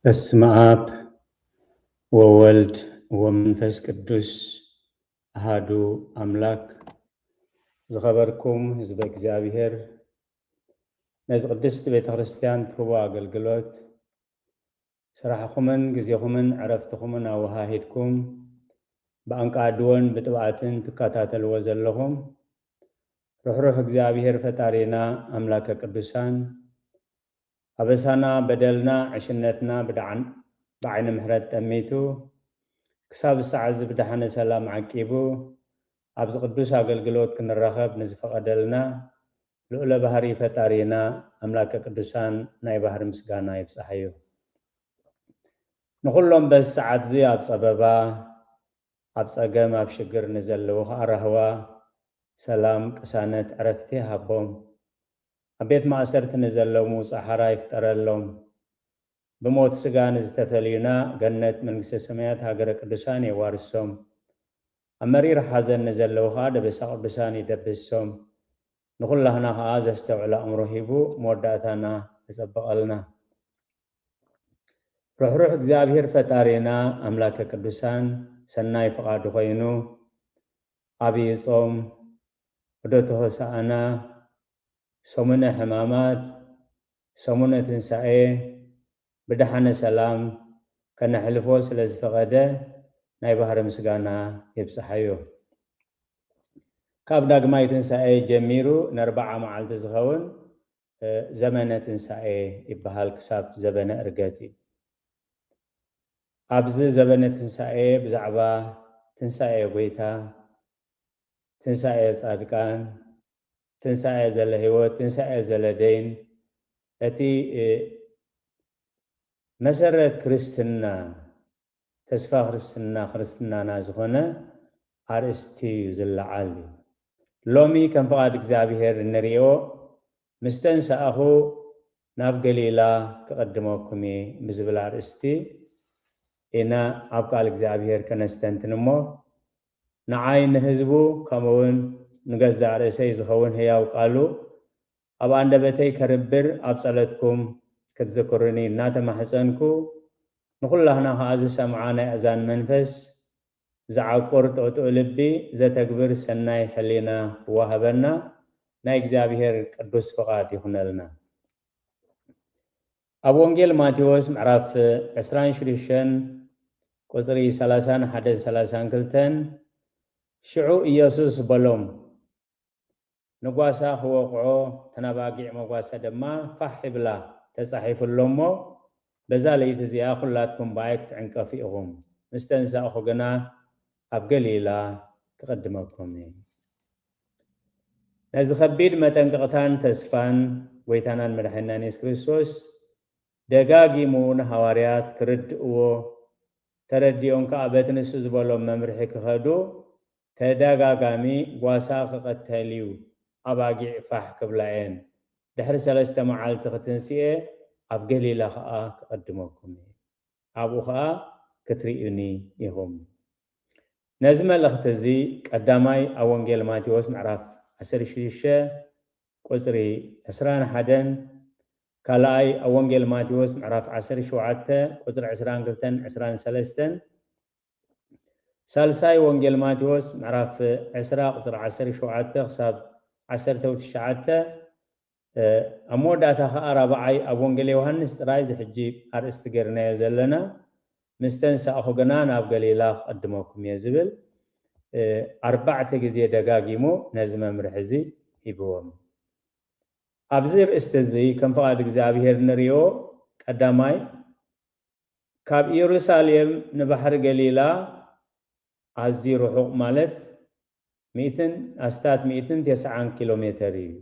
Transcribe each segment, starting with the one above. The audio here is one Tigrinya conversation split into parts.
በስመ አብ ወወልድ ወመንፈስ ቅዱስ አሃዱ አምላክ። ዝኸበርኩም ህዝበ እግዚአብሔር ነዚ ቅድስት ቤተ ክርስቲያን ትህቦ አገልግሎት ስራሕኹምን ጊዜኹምን ዕረፍትኹምን አወሃሂድኩም ብአንቃድዎን ብጥብዓትን ትከታተልዎ ዘለኹም ርኅሩሕ እግዚአብሔር ፈጣሪና አምላከ ቅዱሳን አበሳና በደልና ዕሽነትና ብዓይኒ ምሕረት ጠሚቱ ክሳብ ሰዓት ዝብድሓነ ሰላም ዓቂቡ ኣብዚ ቅዱስ አገልግሎት ክንረኸብ ንዝፈቐደልና ልዑለ ባህሪ ፈጣሪና አምላከ ቅዱሳን ናይ ባህሪ ምስጋና ይብፅሐዩ። ንኩሎም በዚ ሰዓት እዚ ኣብ ፀበባ ኣብ ፀገም ኣብ ሽግር ንዘለዉ ከዓ ራህዋ ሰላም ቅሳነት ዕረፍቲ ሃቦም ኣብ ቤት ማእሰርቲ ንዘለዉ ምውፃእ ይፍጠረሎም። ብሞት ስጋ ንዝተፈልዩና ገነት መንግስተ ሰማያት ሃገረ ቅዱሳን የዋርሶም። ኣብ መሪር ሓዘን ንዘለዉ ከዓ ደበሳ ቅዱሳን ይደብሶም። ንኩላህና ከዓ ዘስተውዕሎ ኣእምሮ ሂቡ መወዳእታና ይፀበቐልና። ርኅሩሕ እግዚአብሔር ፈጣሪና ኣምላከ ቅዱሳን ሰናይ ፍቓዱ ኮይኑ ዓብይ ጾም ዕዶተ ሆሳዕና ሰሙነ ሕማማት ሰሙነ ትንሣኤ ብድሓነ ሰላም ከነሕልፎ ስለ ዝፈቐደ ናይ ባህሪ ምስጋና ይብፅሐዩ። ካብ ዳግማይ ትንሣኤ ጀሚሩ ን40 መዓልቲ ዝኸውን ዘመነ ትንሣኤ ይበሃል ክሳብ ዘበነ ዕርገት እዩ። ኣብዚ ዘበነ ትንሣኤ ብዛዕባ ትንሣኤ ጎይታ፣ ትንሣኤ ጻድቃን፣ ትንሣኤ ዘለ ህይወት፣ ትንሣኤ ዘለ ደይን እቲ መሰረት ክርስትና ተስፋ ክርስትናና ዝኾነ ኣርእስቲ እዩ ዝለዓል እዩ። ሎሚ ከም ፍቓድ እግዚአብሔር እንሪኦ ምስ ተንሳኣኹ ናብ ገሊላ ክቐድመኩም እየ ብዝብል ኣርእስቲ ኢና ኣብ ቃል እግዚአብሔር ከነስተንትን እሞ ንዓይ ንህዝቡ ከምኡውን ንገዛእ ርእሰይ ዝኸውን ህያው ቃሉ ኣብ አንደበተይ ከርብር ኣብ ጸለትኩም ክትዝክሩኒ እናተማሕፀንኩ ንኩላህና ከዓ ዝሰምዓ ናይ እዛን መንፈስ ዝዓቁር ጥዕጡዕ ልቢ ዘተግብር ሰናይ ሕሊና ክዋሃበና ናይ እግዚአብሔር ቅዱስ ፍቓድ ይኹነልና። ኣብ ወንጌል ማቴዎስ ምዕራፍ 26 ቁፅሪ 31-32 ሽዑ ኢየሱስ በሎም ንጓሳ ክወቕዖ ተናባጊዕ መጓሳ ድማ ፋሕ ይብላ ተጻሒፉሎሞ በዛ ለይቲ እዚኣ ኩላትኩም በኣይ ክትዕንቀፉ ኢኹም ምስ ተንሳእኹ ግና ኣብ ገሊላ ክቕድመኩም እየ። ነዚ ከቢድ መጠንቅቕታን ተስፋን ጎይታናን መድሓኒናን ኢየሱስ ክርስቶስ ደጋጊሙ ንሃዋርያት ክርድእዎ ተረዲኦም ከዓ በቲ ንሱ ዝበሎም መምርሒ ክኸዱ ተደጋጋሚ ጓሳ ክቐተልዩ ኣባጊዕ ፋሕ ክብላ እየን ድሕሪ 3 መዓልቲ ክትንስኤ ኣብ ገሊላ ከዓ ክቐድመኩም እየ ኣብኡ ከዓ ክትርዩኒ ኢኹም። ነዚ መልእኽቲ እዚ ቀዳማይ ኣብ ወንጌል ማቴዎስ ምዕራፍ 16 ቁፅሪ 21 ካልኣይ ኣብ ወንጌል ማቴዎስ ምዕራፍ 17 ቁፅሪ 22-23 ሳልሳይ ወንጌል ማቴዎስ ምዕራፍ 20 ቁፅሪ 17 ክሳብ 19 ኣብ መወዳእታ ከዓ ራብዓይ ኣብ ወንጌል ዮሃንስ ጥራይ ዝሕጂ ኣርእስቲ ገርናዮ ዘለና ምስ ተንሳእኹ ግና ናብ ገሊላ ክቐድመኩም እየ ዝብል 4 ግዜ ደጋጊሙ ነዚ መምርሒ እዚ ሂብዎም። ኣብዚ ርእስቲ እዚ ከም ፍቓድ እግዚአብሔር ንሪኦ ቀዳማይ ካብ ኢየሩሳሌም ንባሕሪ ገሊላ ኣዝዩ ርሑቕ ማለት 190 ኪሎ ሜትር እዩ።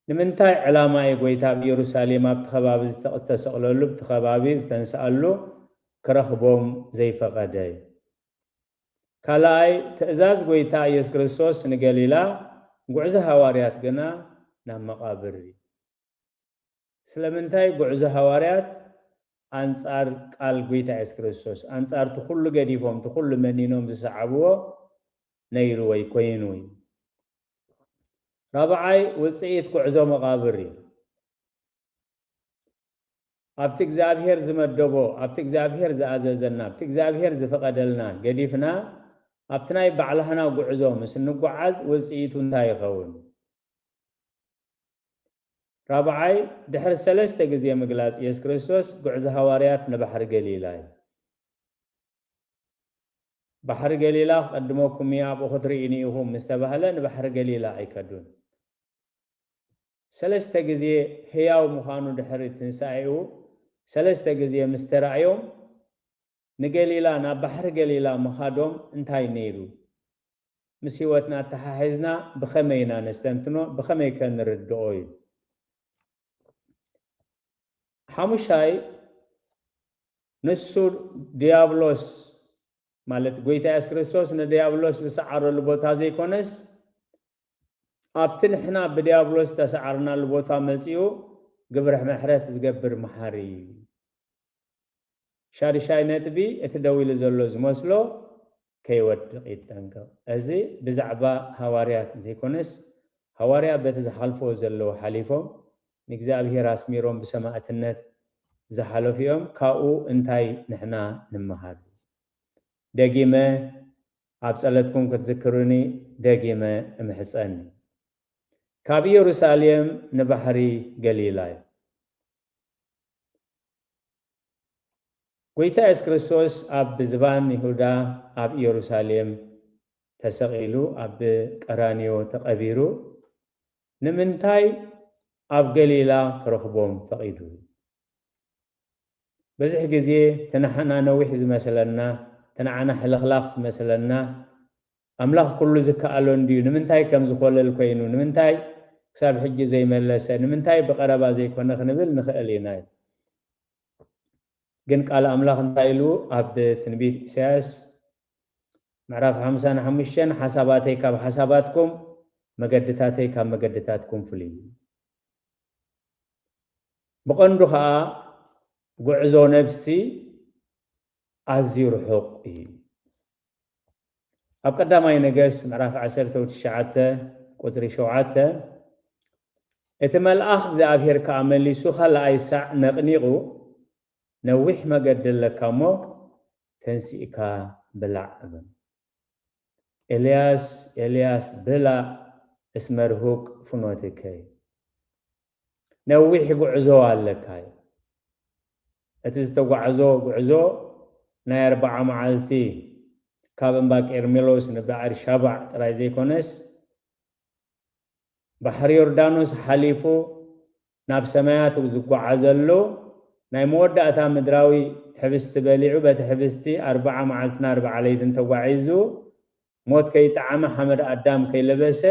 ንምንታይ ዕላማ እዩ ጎይታ ኣብ ኢየሩሳሌም ኣብቲ ከባቢ ዝተሰቕለሉ ብቲ ከባቢ ዝተንስኣሉ ክረኽቦም ዘይፈቐደ? ካልኣይ ትእዛዝ ጎይታ ኢየሱስ ክርስቶስ ንገሊላ ጉዕዞ ሃዋርያት ግና ናብ መቃብር እዩ። ስለምንታይ ጉዕዞ ሃዋርያት ኣንጻር ቃል ጎይታ ኢየሱስ ክርስቶስ ኣንጻር እቲ ኩሉ ገዲፎም እቲ ኩሉ መኒኖም ዝሰዓብዎ ነይሩ ወይ ኮይኑ እዩ። ራብዓይ ውፅኢት ጉዕዞ መቃብር እዩ። ኣብቲ እግዚአብሔር ዝመደቦ ኣብቲ እግዚአብሔር ዝኣዘዘና ኣብቲ እግዚአብሔር ዝፈቀደልና ገዲፍና ኣብቲ ናይ ባዕልህና ጉዕዞ ምስ ንጓዓዝ ውፅኢቱ እንታይ ይኸውን? ራብዓይ ድሕሪ 3 ግዜ ምግላጽ ኢየሱስ ክርስቶስ ጉዕዞ ሐዋርያት ንባሕሪ ገሊላ እዩ። ባሕሪ ገሊላ ቀድሞኩም ኣብኡ ክትርእኒ ኢኹም ምስ ተባህለ ንባሕሪ ገሊላ ኣይከዱን። 3 ግዜ ህያው ምዃኑ ድሕሪ ትንሳኤኡ 3 ግዜ ምስ ተራእዮም ንገሊላ ናብ ባሕሪ ገሊላ ምኻዶም እንታይ ነይሩ? ምስ ህይወትና ተሓሒዝና ብኸመይ ኢና ነስተንትኖ ብኸመይ ከንርድኦ እዩ? ሓሙሻይ ንሱ ዲያብሎስ ማለት ጎይታ ኢየሱስ ክርስቶስ ንዲያብሎስ ዝሰዓረሉ ቦታ ዘይኮነስ ኣብቲ ንሕና ብዲያብሎስ ተሰዓርናሉ ቦታ መጺኡ ግብረ ምሕረት ዝገብር መሓሪ እዩ። ሻድሻይ ነጥቢ እቲ ደው ኢሉ ዘሎ ዝመስሎ ከይወድቕ ይጠንቀቕ። እዚ ብዛዕባ ሐዋርያት ዘይኮነስ ሐዋርያ በቲ ዝሓልፎ ዘለዎ ሓሊፎም ንእግዚአብሔር ኣስሚሮም ብሰማዕትነት ዝሓለፉ እዮም። ካብኡ እንታይ ንሕና ንመሃር? ደጊመ ኣብ ጸለትኩም ክትዝክሩኒ ደጊመ እምሕፀኒ። ካብ ኢየሩሳሌም ንባሕሪ ገሊላ እዩ። ጎይታ ኢየሱስ ክርስቶስ ኣብ ዝባን ይሁዳ ኣብ ኢየሩሳሌም ተሰቂሉ ኣብ ቀራንዮ ተቐቢሩ ንምንታይ ኣብ ገሊላ ክረኽቦም ፈቂዱ? በዝሕ ግዜ ተናሕና ነዊሕ ዝመስለና ተናዓና ሕልኽላኽ ዝመስለና ኣምላኽ ኩሉ ዝከኣሎ እንድዩ ንምንታይ ከም ዝኮለል ኮይኑ ንምንታይ ክሳብ ሕጂ ዘይመለሰ ንምንታይ ብቐረባ ዘይኮነ ክንብል ንኽእል ኢና። ግን ቃል ኣምላኽ እንታይ ኢሉ ኣብ ትንቢት ኢሳያስ ምዕራፍ 55 ሓሳባተይ ካብ ሓሳባትኩም መገድታተይ ካብ መገድታትኩም ፍልዩ። ብቐንዱ ከዓ ጉዕዞ ነፍሲ ኣዝዩ ርሑቕ እዩ። ኣብ ቀዳማይ ነገሥት ምዕራፍ 19 ቁፅሪ 7 እቲ መልኣኽ እግዚአብሔር ከዓ መሊሱ ካልኣይ ሳዕ ነቕኒቑ ነዊሕ መገዲ ኣለካ እሞ ተንሲእካ ብላዕ እበን። ኤልያስ ኤልያስ ብላዕ እስመ ርሁቅ ፍኖትከ ነዊሕ ጉዕዞ ኣለካ። እቲ ዝተጓዕዞ ጉዕዞ ናይ 40 መዓልቲ ካብ እምባ ቄርሜሎስ ንባዕር ሻባዕ ጥራይ ዘይኮነስ ባሕሪ ዮርዳኖስ ሓሊፉ ናብ ሰማያት ዝጓዓዘሉ ናይ መወዳእታ ምድራዊ ሕብስቲ በሊዑ በቲ ሕብስቲ 40 መዓልትና 40 ለይትን ተጓዒዙ ሞት ከይጣዓመ ሓመድ ኣዳም ከይለበሰ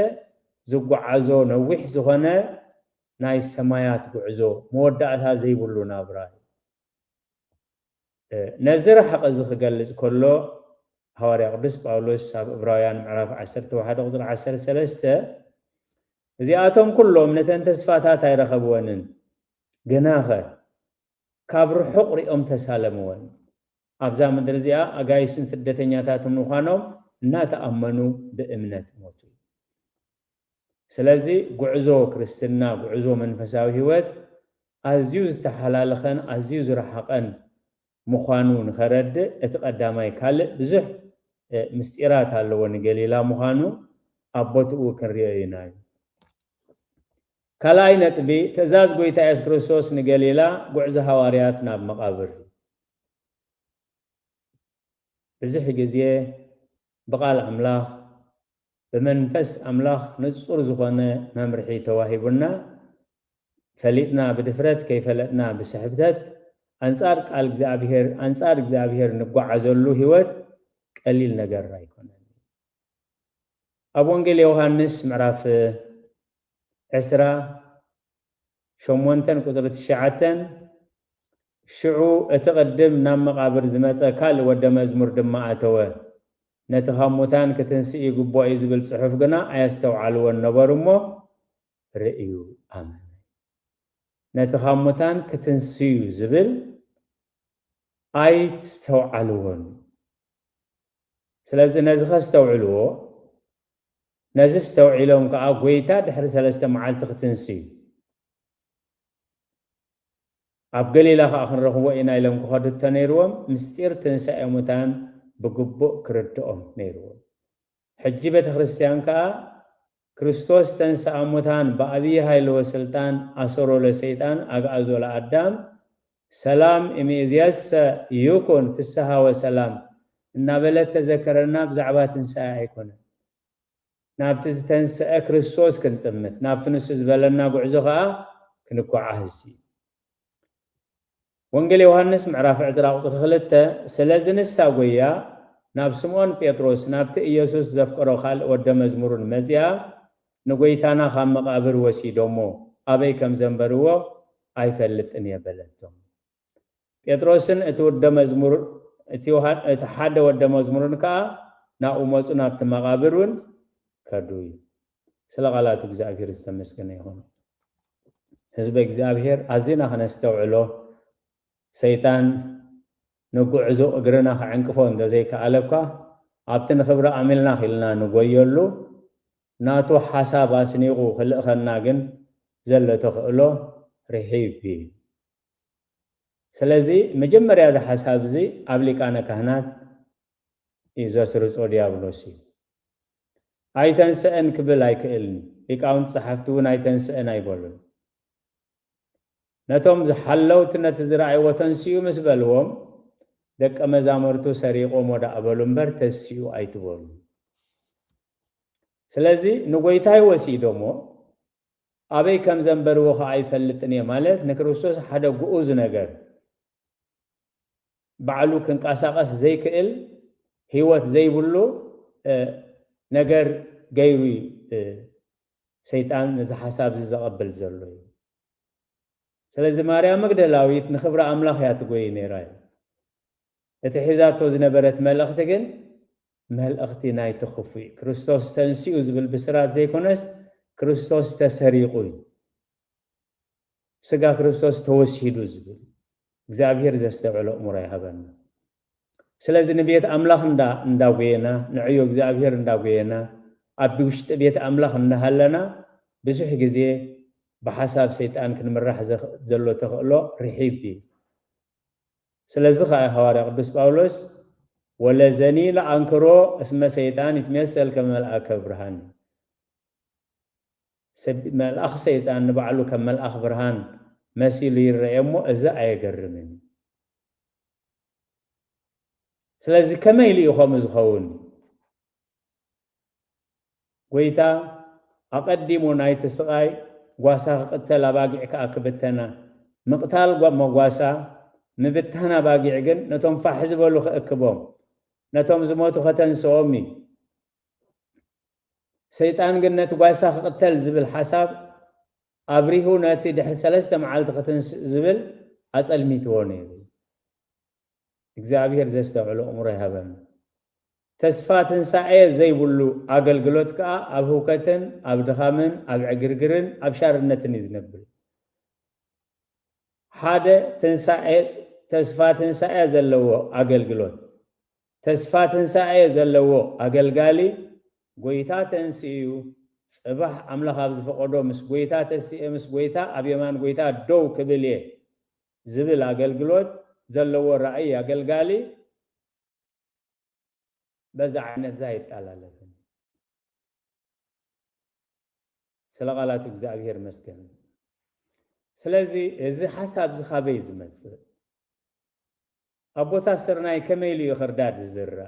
ዝጓዓዞ ነዊሕ ዝኾነ ናይ ሰማያት ጉዕዞ መወዳእታ ዘይብሉ ናብራ ነዚ ረሓቐ ዝኽገልጽ ከሎ ሐዋርያ ቅዱስ ጳውሎስ ኣብ ዕብራውያን ምዕራፍ 11 ቁፅሪ 13 እዚኣቶም ኩሎም ነተን ተስፋታት ኣይረኸብወንን ግናኸ ካብ ርሑቕ ሪኦም ተሳለምወን ኣብዛ ምድሪ እዚኣ ኣጋይስን ስደተኛታትን ምዃኖም እናተኣመኑ ብእምነት ሞቱ። ስለዚ ጉዕዞ ክርስትና ጉዕዞ መንፈሳዊ ህይወት ኣዝዩ ዝተሓላለኸን ኣዝዩ ዝረሓቐን ምዃኑ ንኸረድእ እቲ ቀዳማይ ካልእ ብዙሕ ምስጢራት ኣለዎ ንገሊላ ምዃኑ ኣብ ቦትኡ ክንሪኦ ኢና እዩ። ካልኣይ ነጥቢ ትእዛዝ ጎይታ ኢየሱስ ክርስቶስ ንገሊላ ጉዕዞ ሐዋርያት ናብ መቃብር ብዙሕ ግዜ ብቃል ኣምላኽ ብመንፈስ ኣምላኽ ንጹር ዝኾነ መምርሒ ተዋሂቡና ፈሊጥና ብድፍረት ከይፈለጥና ብስሕብተት አንጻር ቃል እግዚአብሔር ንጓዓዘሉ ህይወት ቀሊል ነገር ኣይኮነን። ኣብ ወንጌል ዮሐንስ ምዕራፍ 10 ቁፅሪ 9 ሽዑ እቲ ቅድም ናብ መቃብር ዝመፀ ካልእ ወደ መዝሙር ድማ ኣተወ ነቲ ካብ ሙታን ክትንስኢ ግቡእ እዩ ዝብል ፅሑፍ ግና ኣየስተውዓልዎን ነበሩ እሞ ርእዩ ኣመነ። ነቲ ካብ ሙታን ክትንስዩ ዝብል ኣይተውዓልዎን። ስለዚ ነዚ ከስተውዕልዎ ነዚ ዝተውዒሎም ከዓ ጎይታ ድሕሪ 3 መዓልቲ ክትንስዩ ኣብ ገሊላ ከዓ ክንረኽቦ ኢና ኢሎም ክኸዱቶ ነይርዎም ምስጢር ትንሣኤ ሙታን ብግቡእ ክርድኦም ነይርዎም ሕጂ ቤተ ክርስቲያን ከዓ ክርስቶስ ተንሥአ ሙታን ብዓብዪ ኃይሊ ወስልጣን ኣሰሮ ለሰይጣን ኣግዓዞ ለኣዳም ሰላም እምይእዜሰ ይኩን ፍስሓ ወሰላም እናበለት ተዘከረና ብዛዕባ ትንሣኤ ኣይኮነን ናብቲ ዝተንስአ ክርስቶስ ክንጥምት ናብቲ ንሱ ዝበለና ጉዕዞ ከዓ ክንጓዓዝ ወንጌል ዮሐንስ ምዕራፍ 10:2 ስለዚ ንሳ ጎያ ናብ ስምዖን ጴጥሮስ ናብቲ ኢየሱስ ዘፍቀሮ ካልእ ወደ መዝሙሩን መዚያ ንጎይታና ካብ መቃብር ወሲዶሞ ኣበይ ከም ዘንበርዎ ኣይፈልጥን የበለቶም ጴጥሮስን እቲ ወደ መዝሙር እቲ ሓደ ወደ መዝሙርን ከዓ ናብኡ መፁ ናብቲ መቃብርን ከዱ ስለ ቃላቱ እግዚአብሔር ዝተመስገነ ይሁን ህዝበ እግዚአብሔር ኣዝና ከነስተውዕሎ ሰይጣን ንጉዕዞ እግርና ከዕንቅፎ እንደዘይከኣለኳ ኣብቲ ንክብሪ ኣሚልና ኺልና ንጎየሉ ናቱ ሓሳብ ኣስኒቑ ክልእኸና ግን ዘሎ ተኽእሎ ርሒብ ስለዚ መጀመርያ ዚ ሓሳብ እዚ ኣብ ሊቃነ ካህናት እዩ ዘስርፆ ዲያብሎስ እዩ ኣይተንስአን ክብል ኣይክእልኒ ሊቃውንቲ ፀሓፍቲ እውን ኣይተንስአን ኣይበሉን ነቶም ዝሓለውቲ ነቲ ዝረኣይዎ ተንስኡ ምስ በልዎም ደቀ መዛሙርቱ ሰሪቆም ወዳእበሉ እምበር ተንስኡ ኣይትበሉ ስለዚ ንጎይታይ ወሲዶሞ ኣበይ ከም ዘንበርዎ ከዓ ኣይፈልጥን እየ ማለት ንክርስቶስ ሓደ ግኡዝ ነገር ባዕሉ ክንቀሳቀስ ዘይክእል ህይወት ዘይብሉ ነገር ገይሩ ሰይጣን ነዚ ሓሳብ ዝቀበል ዘሎ እዩ ስለዚ ማርያም መግደላዊት ንክብሪ ኣምላኽ እያ ትጎይ ነይራ እቲ ሒዛቶ ዝነበረት መልእኽቲ ግን መልእኽቲ ናይቲ ክፉእ ክርስቶስ ተንሲኡ ዝብል ብስራት ዘይኮነስ ክርስቶስ ተሰሪቁ ስጋ ክርስቶስ ተወሲዱ ዝብል እግዚአብሔር ዘስተውዕሎ እሙሮ ይሃበና ስለዚ ንቤት ኣምላኽ እንዳጎየና ንዕዮ እግዚአብሔር እንዳጎየና ኣብ ውሽጢ ቤት ኣምላኽ እንዳሃለና ብዙሕ ግዜ بحساب سيطان كنمرح زلو تخلو رحيبي سلازي خا حواري قدوس باولوس ولا زنيل انكرو اسم سيطان يتمثل كملأك برهان ملأخ سيطان نبعلو كملأخ برهان مسيل يريمو ازا ايقرمين سلازي كما يلي يخوم زخون ويتا اقدمو نايت سقاي غواسا قتل باقي كاكبتنا مقتال مغواسا مبتنا باقي عقن نتوم فحزبلو خاكبوم نتوم زموتو ختنسومي سيطان قلنت غواسا قتل زبل حساب ابريهو ناتي دحر سلسته معالت ختنس زبل اصل ميتوني እግዚአብሔር ዘስተውዕሎ እሙሮ ይሃበን ተስፋትን ሳኤ ዘይብሉ አገልግሎት ከ ኣብ ህውከትን ኣብ ድኻምን ኣብ ዕግርግርን ኣብ ሻርነትን ይዝነብር ሓደ ትንሳኤ ተስፋትን ሳኤ ዘለዎ አገልግሎት ተስፋትን ሳኤ ዘለዎ አገልጋሊ ጎይታ ተንሲኡ ጽባህ አምላኽ ኣብ ዝፈቀዶ ምስ ጎይታ ተሲኤ ምስ ጎይታ ኣብ የማን ጎይታ ደው ክብል ዝብል አገልግሎት زلوا الرأي أقلقالي بزعنا زايد على لفن سلغالات እግዚአብሔር መስገን ስለዚህ እዚ حساب ዝኻበይ ዝመጽእ አቦታ ስርናይ ከመይሊ ይخرداد ዝዘራ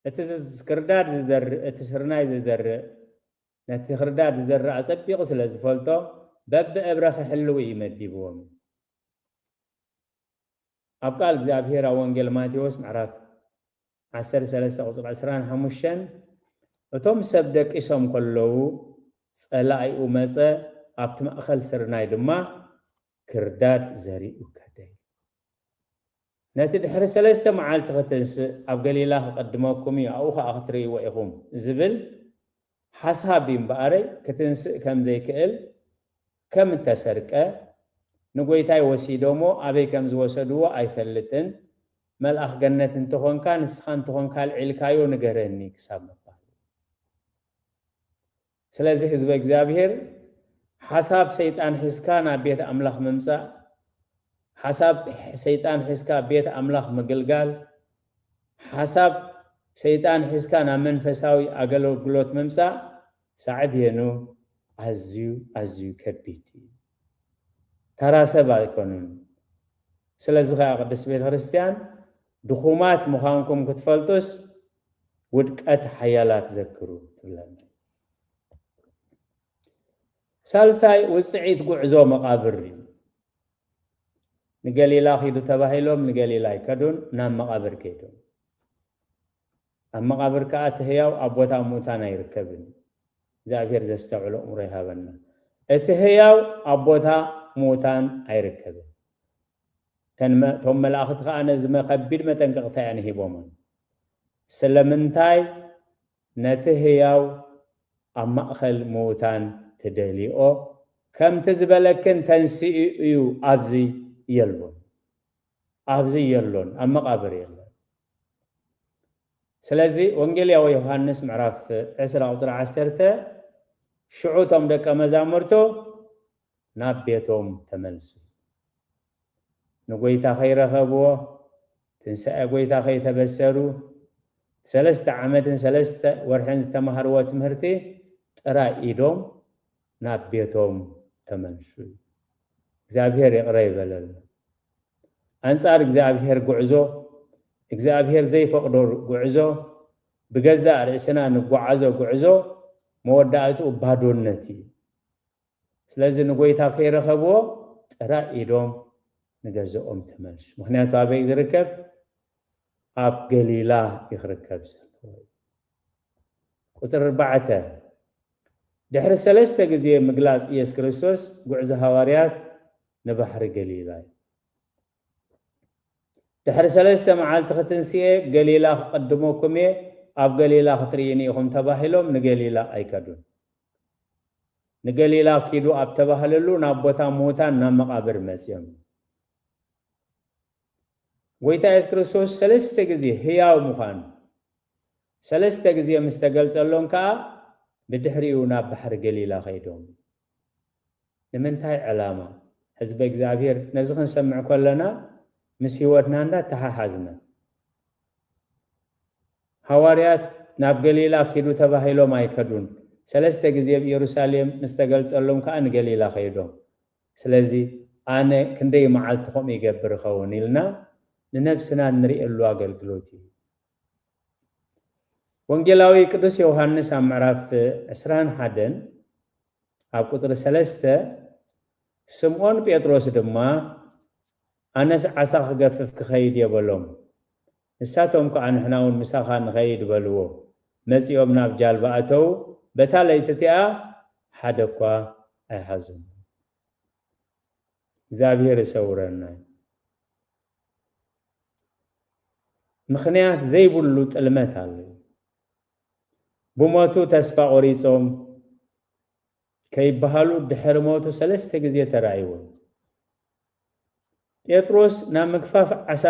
እቲ ዝክርዳድ ዝዘር እቲ ስርናይ ዝዘር ነቲ خرداد ዝዘራ አጸቢቁ ስለዝፈልጦ በብዕብረኸ ሕልው ይመድብዎም أبقال እግዚአብሔር ወንጌል ማቴዎስ ምዕራፍ 13:25 እቶም ሰብ ደቂሶም ከለው ጸላኢኡ መጸ ኣብቲ ማእኸል ስርናይ ድማ ክርዳድ ዘሪኡ ከደይ ነቲ ድሕሪ 3 መዓልቲ ከተንስ ኣብ ገሊላ ከቀድመኩም ኣው ከኣኽትሪዎ ኢኹም ዝብል ሓሳብ እምበኣረይ ክትንስእ ከም ዘይክእል ከም ተሰርቀ ንጎይታይ ወሲዶሞ ኣበይ ከም ዝወሰድዎ ኣይፈልጥን መልአኽ ገነት እንትኾንካ ንስኻ እንትኾንካ ልዒልካዮ ንገረኒ ክሳብ መባል ስለዚህ ህዝበ እግዚአብሔር حساب سيطان حسكان بيت أملاخ ممسا حساب سيطان حسكا بيت أملاخ مقلقال حساب سيطان حسكان منفساوي أقلو قلوت ممسا سعب ينو أزيو كبيتي تراسبا يكونون سلازغا قدس بيت خريستيان دخومات مخانكم كتفلتوس ودقت حيالات ذكروا تبلان سالساي وسعيد قعزو مقابر نقليلا خيدو تباهيلوم نقليلا يكدون نام مقابر كيدون أما مقابر كأت هياو أبوتا موتانا يركبن زابير زستعلو أمريها بنا اتهياو أبوتا موتان يركبن ثم الأخذ خانا زما خبير ما تنقطع يعني هيبومن سلمنتاي نتهياو أما أخل موتان تدليو كم تزبلكن تنسيئيو أبزي يلون أما قابر يلون سلازي وانجيليا ويوحنس معرف عسر أوتر عسرته شعوتهم دك مزامرتو نابيتهم تملسو نقويتا خير خبوه تنسأ قويتا خير تبسرو سلست عمد سلست ورحن تمهروات مهرتي ترى إيدهم نابيتهم تمنشو እግዚአብሔር ይቅረይበለል አንፃር እግዚአብሔር ጉዕዞ እግዚአብሔር ዘይፈቅዶ ጉዕዞ በገዛ ርእስና ንጓዓዞ ጉዕዞ መወዳእቱ ባዶነት ስለዚህ ንጎይታ ከይረኸብዎ ጥራ ኢዶም ንገዘኦም ተመልሱ ምክንያቱ አበይ ዝርከብ አብ ገሊላ ይኽርከብ ቁጥር 4 ድሕሪ 3 ጊዜ ምግላጽ ኢየሱስ ክርስቶስ ጉዕዞ ሐዋርያት نبحر قليلا دحر 3 معالت ختنسيه قليلا قدموكم اب قليلا خطريني هم تباهلهم نقليلا ايكدون نقليلا كيدو اب تباهللو نابوتا موتا نمقابر مسيم ويتا ኢየሱስ ክርስቶስ 3 ጊዜ ህያው ሙኻን 3 ጊዜ መስተገልጸሎን ካ بدحريو ናብ بحر قليلا خيدوم لمنتاي علامه حزب እግዚአብሔር ነዝኽን ሰምዕ ኮለና ምስ ህይወትና እንዳ ተሓሓዝና ሐዋርያት ናብ ገሊላ ኪዱ ተባሂሎም አይከዱን 3 ጊዜ ኢየሩሳሌም ምስተገልጸሎም ከአን ገሊላ ኸይዶም ስለዚ አነ ክንደይ መዓልትኩም ይገብር ኸውን ኢልና ንነፍስና ንሪእሉ አገልግሎት ወንጌላዊ ቅዱስ ዮሐንስ ምዕራፍ 21 ኣብ ቁጥር 3 سمعون بيتروس دما أنس عساق غفف كخيد يبلوم نساتهم كأن حناون مساخان خيد بلوو مسيوم ناب جالباتو بتالي تتيا حدقوا أيحزم زابير سورنا مخنيات زي بلوت المثال بموتو تسفى أوريسوم كي بحالو دحر موتو 3 ጊዜ ተራይዎ ጴጥሮስ ናብ መግፋፍ ዓሳ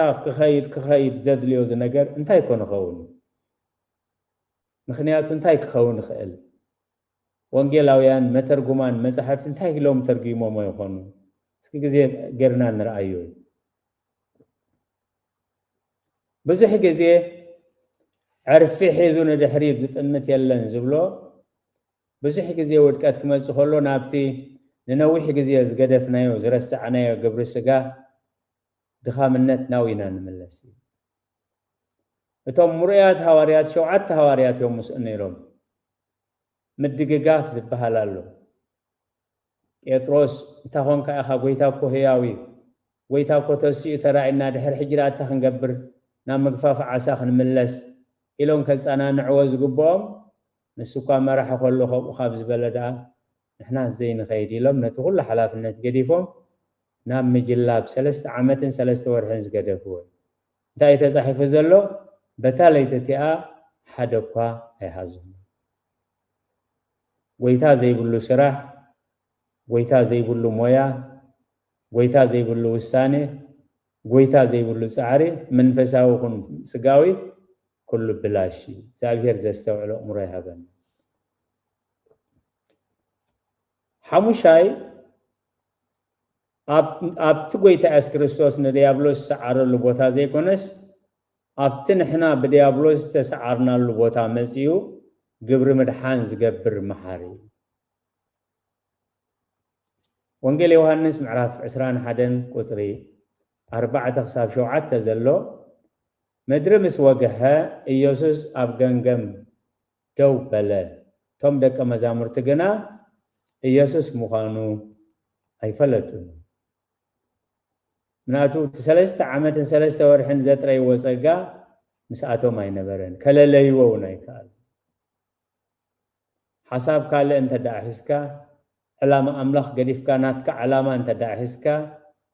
ክኸይድ ዘድልዮ ዝነገር እንታይ ኮነ ኸውን ምክንያቱ እንታይ ክኸውን ይኽእል ወንጌላውያን መተርጉማን መጽሐፍት እንታይ ኢሎም ተርጉሞሞ ይኾኑ እስኪ ጊዜ ገርና ንርአዩ ብዙሕ ጊዜ عرف حيزون دحريت زطمت يلن زبلو بزح ጊዜ ወድቀት ክመጽ ሆሎ ናብቲ ንነዊሕ ጊዜ ዝገደፍናዮ ዝረስዓናዮ ግብረ ስጋ ድኻምነት ናዊና ንመለስ እቶም ሙርያት ሐዋርያት 7 ሐዋርያት እዮም ነይሮም ምድግጋፍ ዝበሃላሉ ጴጥሮስ እንታኾንካ ኢኻ ጎይታ እኮ ህያዊ ጎይታ እኮ ተስኡ ተራእይና ድሕሪ ሕጅራታ ክንገብር ናብ ምግፋፍ ዓሳ ክንምለስ ኢሎም ከጸናንዕዎ ዝግብኦም ንሱኳ መራح كله خاب زبلدا احنا زين خيد لهم نتقول حلافነት ገዲፎም ናብ مجلاب 3 ዓመትን 3 ወርሕን ዝገደፍዎ እንታይ ተጻሒፉ ዘሎ በታለይተቲኣ ሓደኳ አይሃዙም ጎይታ ዘይብሉ ስራሕ ጎይታ ዘይብሉ ሞያ ጎይታ ዘይብሉ ውሳኔ ጎይታ ዘይብሉ ጻዕሪ መንፈሳዊ ኹን ስጋዊ كل بلاشي زابير زستوعلو أمره هبن حموشاي أب تقويتا أس كريستوس نديابلوس سعر اللبوتا زي كونس أب تنحنا بديابلوس تسعرنا اللبوتا مسيو قبر مدحان زقبر محاري وانجيل يوهانس معرف عسران حدن قطري 4-7 تزلو مدرمس وجهها إيوسوس أبغنغم جو بلا توم دك مزامر تجنا إيوسوس مخانو أي فلتون مناتو 3 عامات 3 ورحن زتري وصقا مساتو ما ينبرن كلا ليوو نايكال حساب قال انت داحسكا علامه املاخ قديفكا ناتك علامه انت داحسكا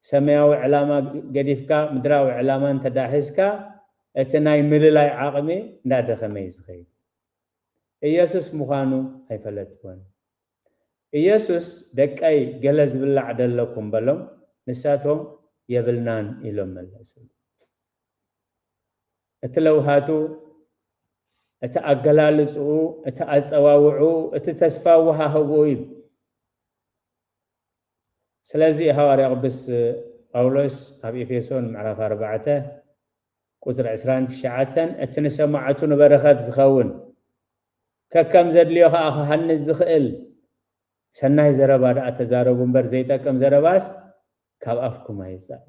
سماوي علامه قديفكا مدراوي علامه انت داحسكا اتناي مللاي عاقمي نادخمي زخي ኢየሱስ مخانو አይፈለጥኩን ኢየሱስ ደቀይ ገለዝ ብላ አደለኩም በለም ንሳቶም የብልናን ኢሎም መለሱ እትለውሃቱ እተአገላልጹ እተአጸዋውዑ እተተስፋውሃ ህቦይ ስለዚህ ሐዋርያ ቅዱስ ጳውሎስ ኣብ ኤፌሶን ምዕራፍ 4 ቁጥር 29 እትንሰማዓቱ ንበረኸት ዝኸውን ككم زدليو خا هنز زخيل سناي زربا دا تزاربون بر زيتكم زرباس كاب افكم هيسال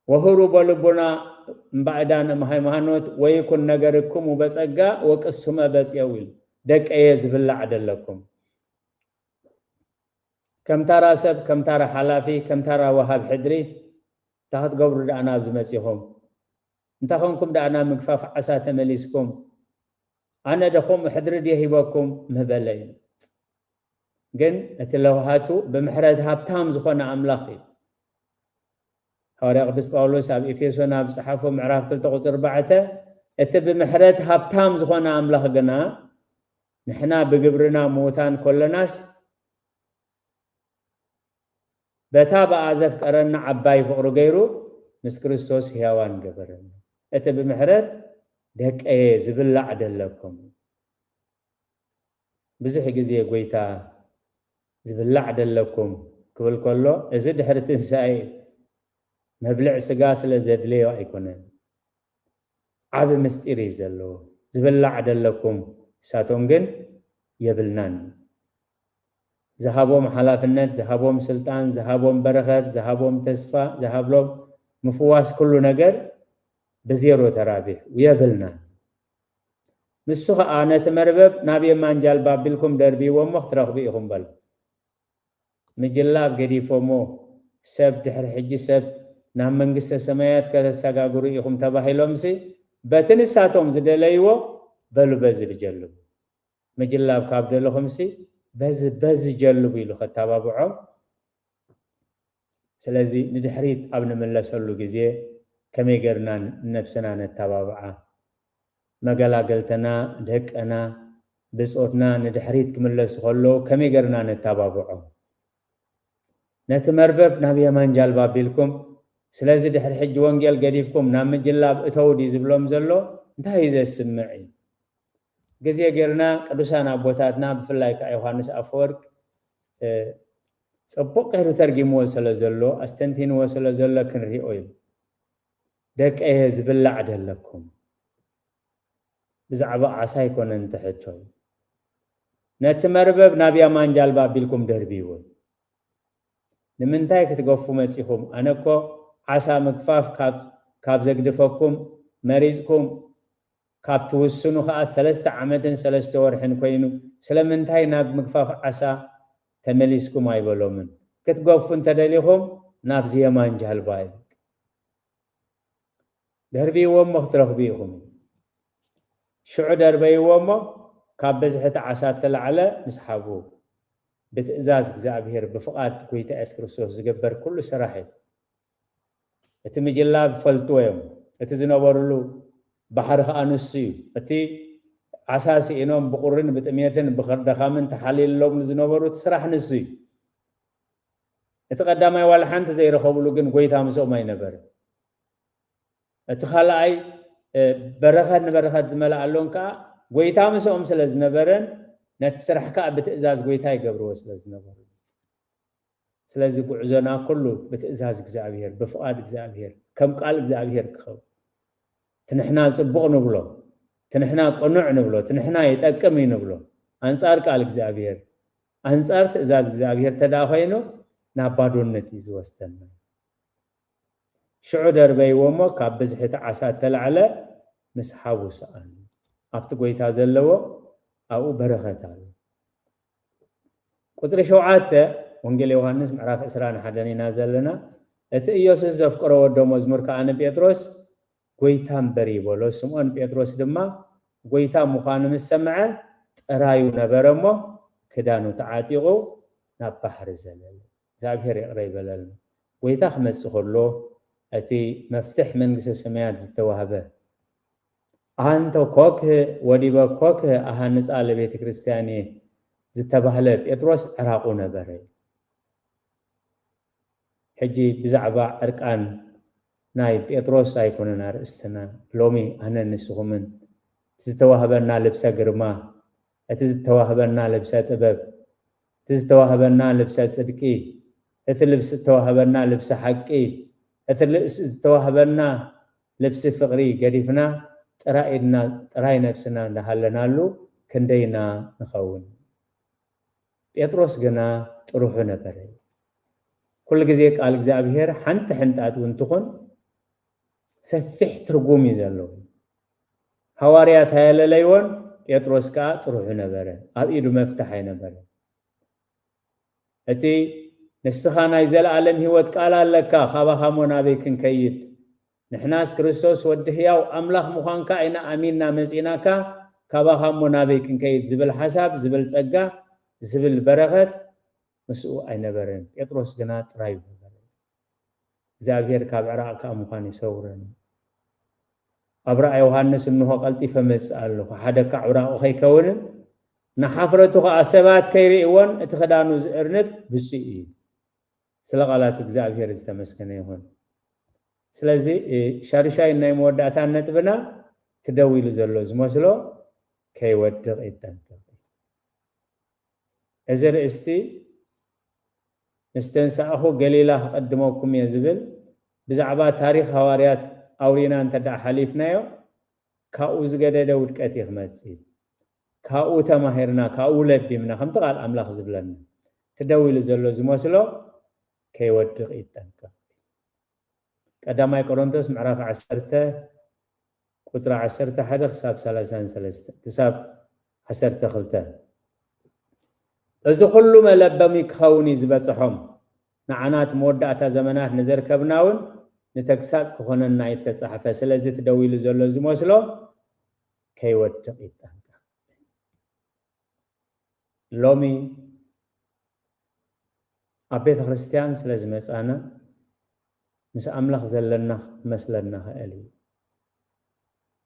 وهرو بلبنا بعدان ሃይማኖት ويكون نغركم وبصغا وقسم بصيويل دق يزبل عدلكم كم ترى سب كم ترى حلافي كم ترى وهاب حدري تحت قبر دانا بزمسيهم انتخونكم دانا مغفاف عسى تمليسكم أنا دخوم حدر دي هيباكم مهبلين جن اتلوهاتو بمحرد هابتام زخونا أملاخي هوري قدس باولوس أب إفيسونا بصحافو معراف 3-4 ات بمحرد هابتام زخونا أملاخ جنا نحنا بقبرنا موتان كل ناس بتابع عزف قرنا عباي فقر غيرو مس كريستوس هيوان قبرنا ات بمحرد دك زبل عدلكم بزح جزيه قويتا زبل عدلكم قبل كله ازد حرتن ساي مبلع سقاس لزد ليو ايكونن عاب مستيري زلو زبل عدلكم ساتون جن يبلنان ذهبهم حلافنت ذهبهم سلطان ذهبهم بركات ذهبهم تسفا ذهبهم مفواس كل نجر بزيرو ترابيح ويبلنا مسخ انا تمربب نبي مانجال بابلكم دربي ومخترخ بيهم بل مجلاب قدي فمو سب دحر حجي سب نام منغست سمايات كتسغاغرو يهم تباهيلوم سي بتنساتهم زدليو بلو بزل جلب مجلاب كابدلهم سي بز جلب يلو خطابعو سلازي ندحريت ابن ملسلو غزيه كمي قرنا نفسنا نتابعها مقالا قلتنا دهقنا بسعوتنا ندحريت كملس خلو كمي قرنا نتابعها نتمربب نبي منجال بابيلكم سلازي دحر حج وانجال قديفكم نام جلاب اتودي زبلوم زلو انتهى يزي السمعي قزي قرنا قدسانا بوتاتنا بفلايك يوحانس أفورك صبوك هيرو ترقيم وصل زلو استنتين وصل زلو كنري اويل دك زبل عدلكم بزعبا عساي كون انتحتوي نتمربب نبيا مانجال بابيلكم دربيون لمنتاي كتقفو مسيحهم أناكو عسا مكفاف كاب زقدفكم مريزكم كاب توسنو خاص 3 عامات 3 ورحن كوينو سلمنتاي ناب مكفاف عسا تمليسكم ايبلومن كتقفو انتدليهم ناب زي مانجال بايل دربي ومو اخترخ بيهم شعو دربي ومو كاب بزحت عسات العلا مسحابو بتأزاز እግዚአብሔር بفقات كويتا اس كريستوس زغبر كل سراحي اتمجلاب فلطويم اتزنورلو بحر انسي اتي اساسي انهم بقرن بتميتن بخدخامن تحليل لهم زنورو تسراح نسي اتقدامي ولا حنت زي رخبلو ግን ጎይታ መስው ማይ ነበር اتخلاي برخات ዝመላ አሎንካ ጎይታ መስውም ስለዝነበረን نتسرحك بتأزاز قويتاي قبرو وسلزنبر سلازي قعزنا كله بتأزاز እግዚአብሔር بفؤاد እግዚአብሔር كم قال እግዚአብሔር كخو تنحنا صبغ نبلو تنحنا قنع نبلو تنحنا يتقم نبلو انصار قال እግዚአብሔር انصار تأزاز እግዚአብሔር تداخينو نابادونت يزوستنا شعو دربي ومو كابزحت عسى تلعله مسحاو سأل ابت قويتا زلو او برختال قطر شوعاته ወንጌል ዮሐንስ ምዕራፍ 11 ይናዘልና እቲ ኢየሱስ ዘፍቅሮ ወዶ መዝሙር ከአነ ጴጥሮስ ጎይታን በሪ ብሎ ስምዖን ጴጥሮስ ድማ ጎይታ ምዃኑ መስመዐ ጥራዩ ነበረሞ ክዳኑ ተዓጢቁ ናብ ባሕሪ ዘለለ እግዚአብሔር ይቅረይ በለል ጎይታ ክመጽእ ከሎ እቲ መፍትሕ መንግስተ ሰማያት ዝተዋህበ አንተ ኮክ ወዲበ ኮክ አሃንጻ ለቤተ ክርስቲያን ዝተባህለ ጴጥሮስ ዕራቁ ነበረ حجي بزعبا عرقان ناي بيتروس ايكونن ارستنا لومي انا نسخمن تزتوهبنا لبسه غرما تزتوهبنا لبسه طبب تزتوهبنا لبسه صدقي اتلبس توهبنا لبسه حقي اتلبس توهبنا لبسه فقري قديفنا طراينا طراي نفسنا نحلنالو كندينا نخون بيتروس غنا طروح نبره كل جزء قال እግዚአብሔር حنت حنتات وانتخن سفح ترغوم يزلو حواريات هيلليون ጴጥሮስ ካ ጥሩህ ነበረ ኣብ ኢዱ መፍታሕ ነበረ እቲ ንስኻና ይዘላለም ህይወት ቃል አለካ ኻባኻሞና በክን ከይድ ንሕናስ ክርስቶስ ወዲ ህያው አምላኽ ምዃንካ አይና አሚንና መጽናካ ኻባኻሞና በክን ከይድ ዝብል ሐሳብ ዝብል ጸጋ ዝብል በረኸት مسؤ አይነበረን ጴጥሮስ ገና ጥራይ ነበረ እግዚአብሔር ካብ ዕራቅ ምዃን ይሰውረን አብራ ዮሐንስ እንሆ ቀልጢፈ መጽአሉ ሓደ ከዕራቁ ከይከውን ንሓፍረቱ ከአሰባት ከይሪእወን እቲ ኸዳኑ ዝእርንብ ብጽኢ ስለቃላት እግዚአብሔር ዝተመስገነ ይሁን ስለዚህ ሻርሻይ ናይ መወዳእታ ነጥብና ትደውሉ ዘሎ ዝመስሎ ከይወድቕ ይጠንቀቅ እዘር እስቲ استنساخو غليلا قدموكم يزبل بزعبا تاريخ حواريات اورينا انت دا حليفنايو كاو زغدد ودقت يخمصي كاو تماهرنا كاو لبيمنا خمت قال املاح زبلنا تدويل زلو زمسلو كيودق يتنكر قداماي قرنطس معرف 10 قطر 10 حد حساب 33 حساب 10 خلته اذا كل ما لبم يكوني زبصحهم نعنات مودعتا زمانات نزركبناون نتكساس كخوننا يتصحف ስለዚህ تدويل زلو زمسلو كيودق يتنكر لومي أبيت خريستيان ስለዚህ መጻና مس أملاخ زلنا مسلنا هالي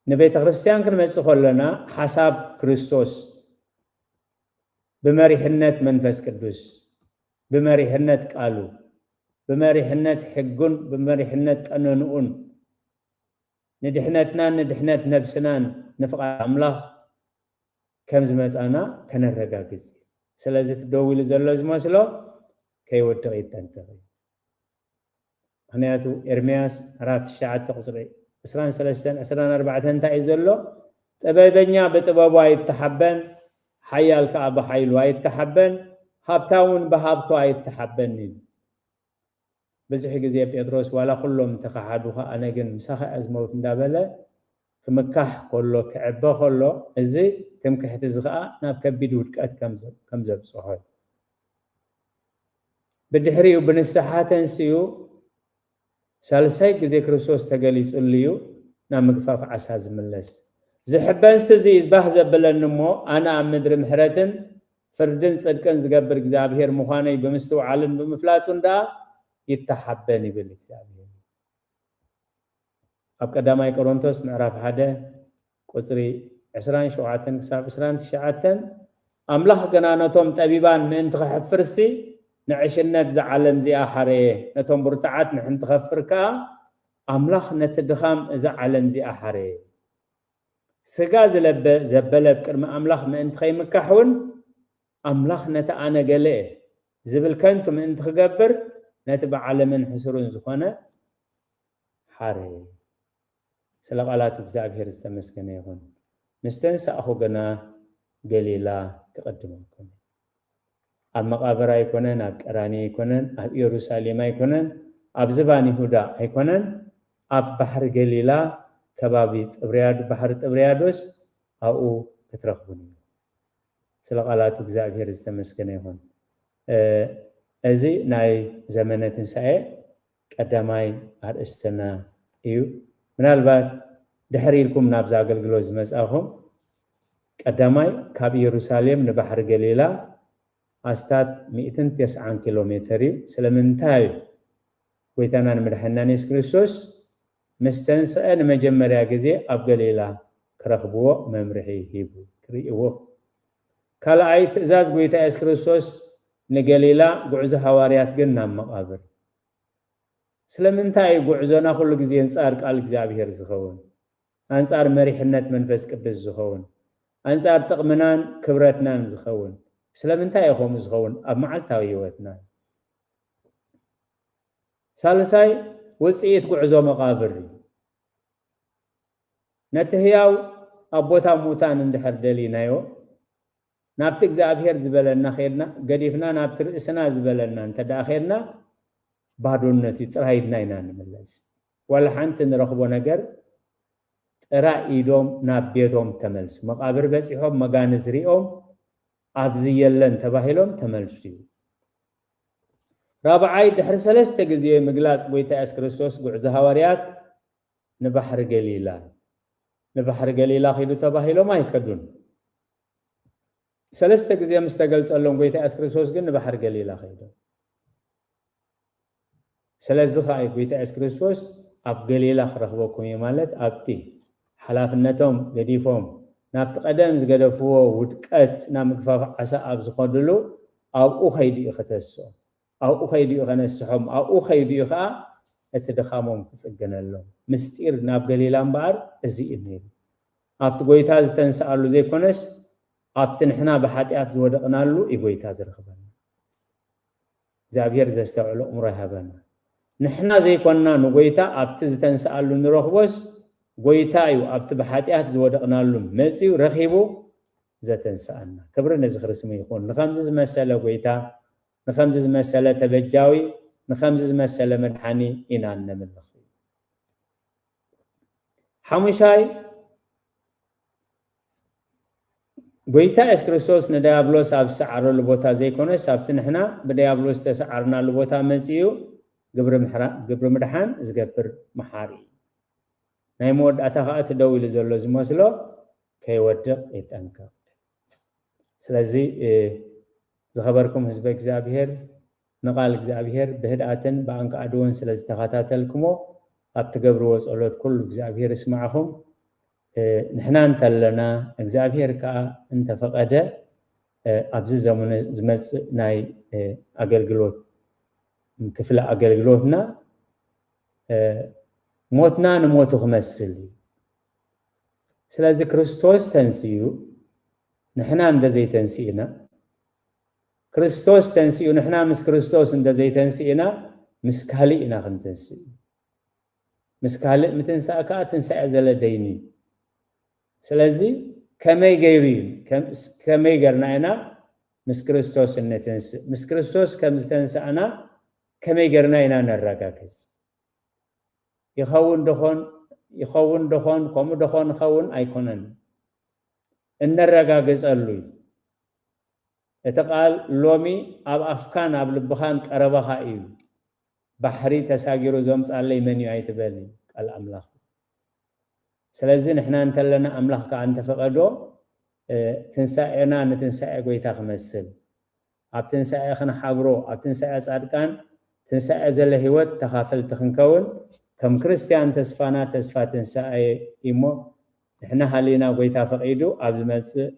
نبيت خريستيان كنمص خلنا حساب كريستوس بمريحنت منفس قدوس بمريحنت قالو بمريحنت حقون بمريحنت قانونون ندحنتنا ندحنت نفسنا نفق أملاخ كم زمصانا كنرغاغز ስለዚህ تدويل زلو زمسلو كيودق يتنكر ምክንያቱ ኤርሚያስ 4 ቁጥር 23 14 እንታይ ዘሎ ጥበበኛ በጥበቡ አይተሐበን ኃያል ከአብ ኃይሉ አይተሐበን ሀብታውን በሀብቱ አይተሐበን በዚህ ጊዜ ጴጥሮስ ዋላ ሁሉም ተኻሓዱ አነ ግን ምሳኸ አዝመውት እንዳበለ ከመካህ ኮሎ ከዕበ ኮሎ እዚ ተምከህት ዝኻ ናብ ከቢድ ውድቀት ከም ዘብጽሖ በድሕሪው ብንስሓተን ሲዩ ሳልሳይ ጊዜ ክርስቶስ ተገሊጹልዩ ናብ ምግፋፍ ዓሳ ዝምለስ ዝሕበን ስዚ ዝባህ ዘበለንሞ ኣነ ኣብ ምድሪ ምሕረትን ፍርድን ጽድቅን ዝገብር እግዚአብሔር ምዃነይ ብምስተውዓልን ብምፍላጡ እንዳ ይተሐበን ይብል እግዚአብሔር ኣብ ቀዳማይ ቆሮንቶስ ምዕራፍ 1 ቁጥሪ 27 ክሳብ 29 ኣምላኽ ገናነቶም ጠቢባን ምእንቲ ክሕፍርሲ نعشنت زعلم زي أحريه نتوم برتعات نحن تخفركا أملاخ نتدخام زعلم زي أحريه سجاز لب زبلب كرم أملاخ ما أنت خي مكحون أملاخ نتا أنا قلئ زبل كنتم أنت خجبر نتبع على من حسرون زخانة حاري سلقالات بزاجهر استمسكني هون مستنسى أخو جنا قليلا تقدمكم المقابر يكونن أب كراني يكونن أب يروساليم يكونن أب زبان يهودا يكونن أب بحر قليلا كبابيت أبرياد بحر أبريادوس أو تترخبوني سلقالات بزاجهر استمسكني هون أزي ناي زمانة ساعة قدامي أرستنا إيو من البعد دحري لكم نابزا قلقلوز مساهم قدامي كاب يروساليم نبحر قليلا أستاد 190 كيلومتر سلمنتاي ويتانا نمدحنا نيس كريستوس مستنسأ نمجمريا غزي أب قليلا كرخبو ممرحي هيبو كريئوه كالا تأزاز ويتا إس كريستوس نقليلا قعزة حواريات قلنا مقابر سلمنتاي قعزونا كل غزي انصار قال እግዚአብሔር ዝኸውን አንጻር መሪሕነት መንፈስ ቅዱስ ዝኸውን አንጻር ጥቅምናን ክብረትናን ዝኸውን ስለምንታይ ይኾም ዝኸውን ኣብ መዓልታዊ ህይወትና ሳልሳይ ውጽኢት ጉዕዞ መቃብር ነቲ ህያው ኣብ ቦታ ሙታን እንድሕር ደሊናዮ ናብቲ እግዚአብሔር ዝበለና ኸይድና ገዲፍና ናብቲ ርእስና ዝበለና እንተዳ ኸይድና ባዶነት ጥራይድና ኢና ንመለስ ወላ ሓንቲ ንረኽቦ ነገር ጥራ ኢዶም ናብ ቤቶም ተመልሱ መቃብር በፂሖም መጋንዝ ሪኦም ኣብዚ የለን ተባሂሎም ተመልሱ ራብዓይ ድሕሪ 3 ግዜ ምግላጽ ጎይታ ኢየሱስ ክርስቶስ ጉዕዞ ሐዋርያት ንባሕሪ ገሊላ ኺዱ ተባሂሎም ኣይከዱን 3 ግዜ ምስ ተገልጸሎም ጎይታ ኢየሱስ ክርስቶስ ግን ንባሕሪ ገሊላ ኺዱ ስለዚህ ኸ ጎይታ ኢየሱስ ክርስቶስ ኣብ ገሊላ ክረኽበኩም ማለት ኣብቲ ሓላፍነቶም ገዲፎም ናብቲ ቀደም ዝገደፍዎ ውድቀት ናብ ምግፋፍ ዓሳ ኣብ ዝኸድሉ ኣብኡ ኸይዱ ይኽተስኦም ኣብኡ ኸይዱ ይኸነስሖም ኣብኡ ኸይዱ ከዓ እቲ ድኻሞም ክጽገነሎም ምስጢር ናብ ገሊላ እምበኣር እዚ እዩ ኣብቲ ጎይታ ዝተንስኣሉ ዘይኮነስ ኣብቲ ንሕና ብሓጢኣት ዝወደቕናሉ እዩ ጎይታ ዝረኽበና እግዚአብሔር ዘስተውዕሎ እምሮ ይሃበና ንሕና ዘይኮንና ንጎይታ ኣብቲ ዝተንስኣሉ ንረኽቦስ ጎይታ እዩ ኣብቲ ብሓጢኣት ዝወደቕናሉ መጺኡ ረኺቡ ዘተንስኣና ክብሪ ንዝኽሪ ስሙ ይኹን ንኸምዚ ዝመሰለ ጎይታ ንኸምዚ ዝመሰለ ተበጃዊ ንኸምዚ ዝመሰለ መድሓኒ ኢና ነምልኽ ሓሙሻይ ጎይታ ኢየሱስ ክርስቶስ ንዲያብሎስ ኣብ ዝሰዓረሉ ቦታ ዘይኮነስ ኣብቲ ንሕና ብዲያብሎስ ዝተሰዓርናሉ ቦታ መጺኡ ግብሪ ምድሓን ዝገብር መሓሪ ናይ መወዳእታ ከዓ ትደው ኢሉ ዘሎ ዝመስሎ ከይወድቕ ይጠንቀቕ ስለዚ ዝኸበርኩም ህዝበ እግዚአብሔር ንቃል እግዚአብሔር ብህድኣትን ብኣንቃዕድውን ስለ ዝተኸታተልኩሞ ኣብ ትገብርዎ ጸሎት ኩሉ እግዚአብሔር ይስማዓኹም ንሕና እንተለና እግዚአብሔር ከዓ እንተፈቐደ ኣብዚ ዘመን ዝመጽእ ናይ ኣገልግሎት ክፍለ ኣገልግሎትና ሞትና ንሞቱ ክመስል ስለዚ ክርስቶስ ተንስኡ ንሕና እንደዘይተንስኢና ክርስቶስ ተንስኡ ንሕና ምስ ክርስቶስ እንደዘይተንስኢና ምስ ካልእ ኢና ክንተንስእ ምስ ካልእ ምትንሳእ ከዓ ትንሳኤ ዘለደይኒ ስለዚ ከመይ ገይሩ ከመይ ገርና ኢና ምስ ክርስቶስ እንተንስእ ምስ ክርስቶስ ከም ዝተንሳእና ከመይ ገርና ኢና ነረጋግጽ ይኸውን ደኾን ከምኡ ደኾን ይኸውን ኣይኮነን እንረጋግጸሉ እቲ ቃል ሎሚ ኣብ ኣፍካን ኣብ ልብኻን ቀረበኻ እዩ ባሕሪ ተሳጊሩ ዘምጻለይ መን እዩ ኣይትበል ቃል ኣምላኽ ስለዚ ንሕና እንተለና ኣምላኽ ከዓ እንተፈቐዶ ትንሳኤና ንትንሳኤ ጎይታ ክመስል ኣብ ትንሳኤ ክንሓብሮ ኣብ ትንሳኤ ጻድቃን ትንሳኤ ዘለ ህይወት ተኻፈልቲ ክንከውን ከም ክርስቲያን ተስፋና ተስፋ ትንሳኤ እሞ ንሕና ሃሊና ጎይታ ፈቒዱ ኣብ ዝመጽእ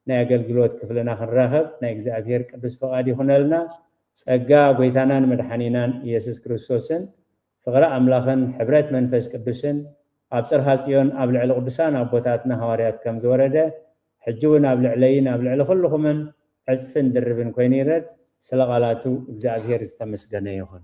ናይ ኣገልግሎት ክፍልና ክንራኸብ ናይ እግዚአብሔር ቅዱስ ፈቃድ ይኹነልና ጸጋ ጎይታናን መድሓኒናን ኢየሱስ ክርስቶስን ፍቕሪ ኣምላኽን ሕብረት መንፈስ ቅዱስን ኣብ ጽርሐ ጽዮን ኣብ ልዕሊ ቅዱሳን ኣቦታትና ሐዋርያት ከም ዝወረደ ሕጂ እውን ኣብ ልዕለይን ኣብ ልዕሊ ኩልኹምን ዕፅፍን ድርብን ኮይኑ ይረድ ስለ ቃላቱ እግዚአብሔር ዝተመስገነ ይኹን